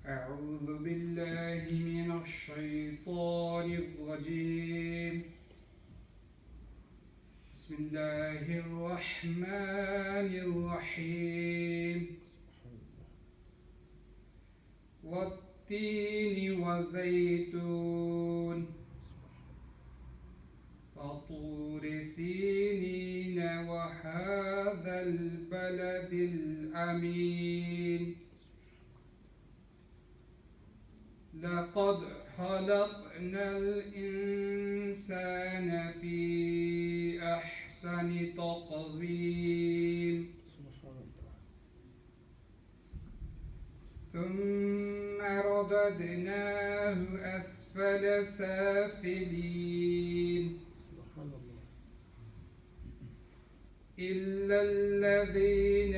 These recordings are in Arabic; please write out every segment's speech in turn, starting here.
أعوذ بالله من الشيطان الرجيم. بسم الله الرحمن الرحيم. والتين والزيتون وطور سينين وهذا البلد الأمين. لقد خلقنا الإنسان في أحسن تقويم ثم رددناه أسفل سافلين إلا الذين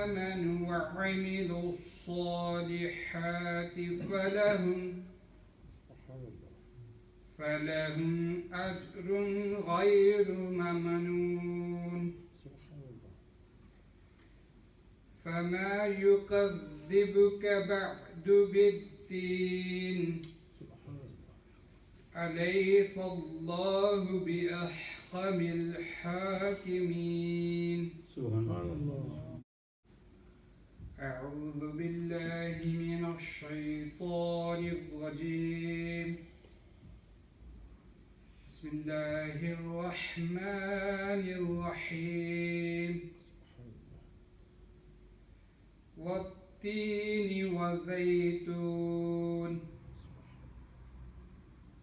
آمنوا وعملوا الصالحات فلهم أجر غير ممنون. فما يكذبك بعد بالدين أليس الله بأحكم الحاكمين. سبحان الله. أعوذ بالله من الشيطان الرجيم. بسم الله الرحمن الرحيم. والتين والزيتون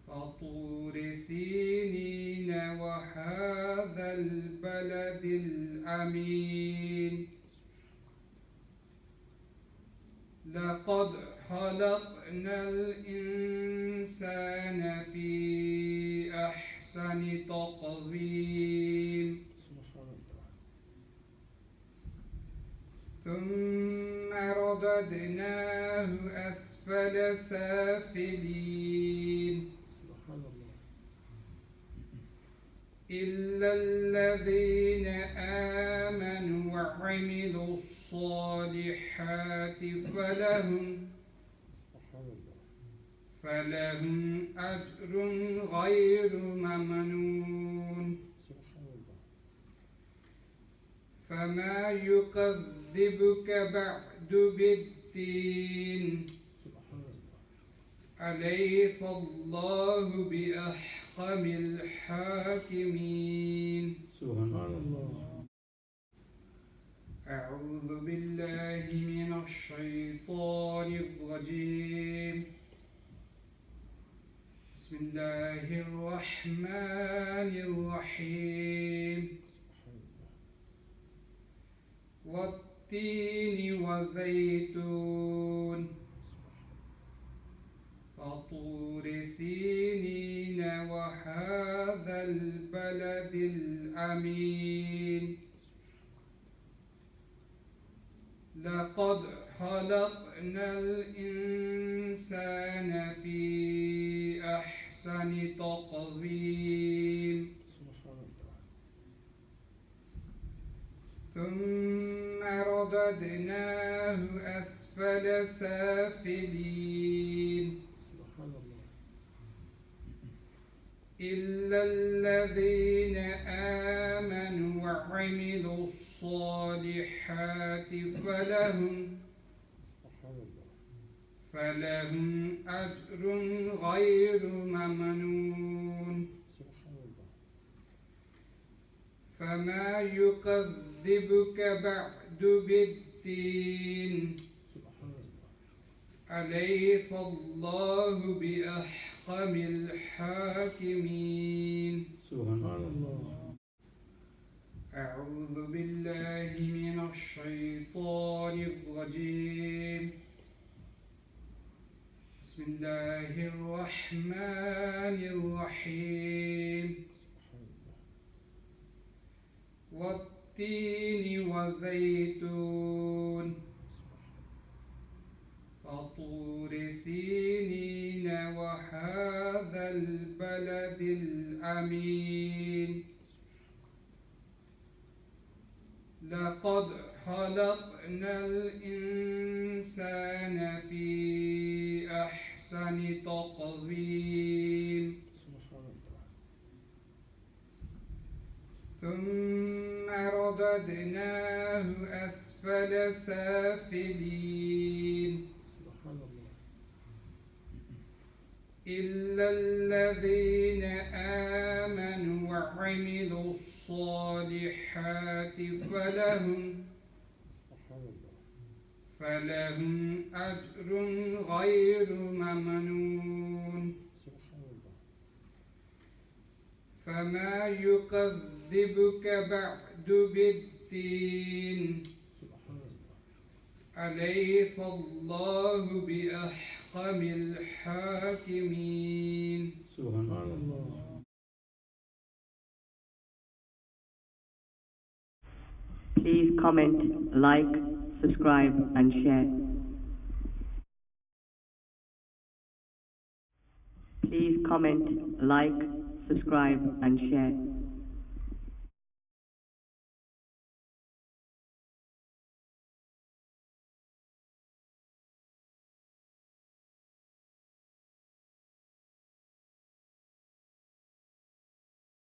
وطور سينين وهذا البلد الأمين. لقد خلقنا الإنسان في أحسن تقويم ثم رددناه أسفل سافلين إلا الذين آمنوا وعملوا الصالحات فلهم أجر غير ممنون. فما يكذبك بعد بالدين أليس الله بأحكم الحاكمين. سبحان الله. أعوذ بالله من الشيطان الرجيم. بسم الله الرحمن الرحيم. والتين والزيتون وطور سينين وهذا البلد الأمين. لقد خلقنا الإنسان في أحسن تقويم ثم رددناه أسفل سافلين إلا الذين آمنوا وعملوا الصالحات فلهم أجر غير ممنون. فما يكذبك بعد بالدين أليس الله بأحكم الحاكمين. سبحان الله. أعوذ بالله من الشيطان الرجيم. بسم الله الرحمن الرحيم. والتين والزيتون وطور سينين وهذا البلد الأمين. لقد خلقنا الإنسان الإنسان في أحسن تقويم ثم رددناه أسفل سافلين إلا الذين آمنوا وعملوا الصالحات فلهم أجر غير ممنون فما يكذبك بعد بالدين أليس الله بأحكم الحاكمين سبحان الله. Please comment, like, subscribe and share. Please comment, like, subscribe and share.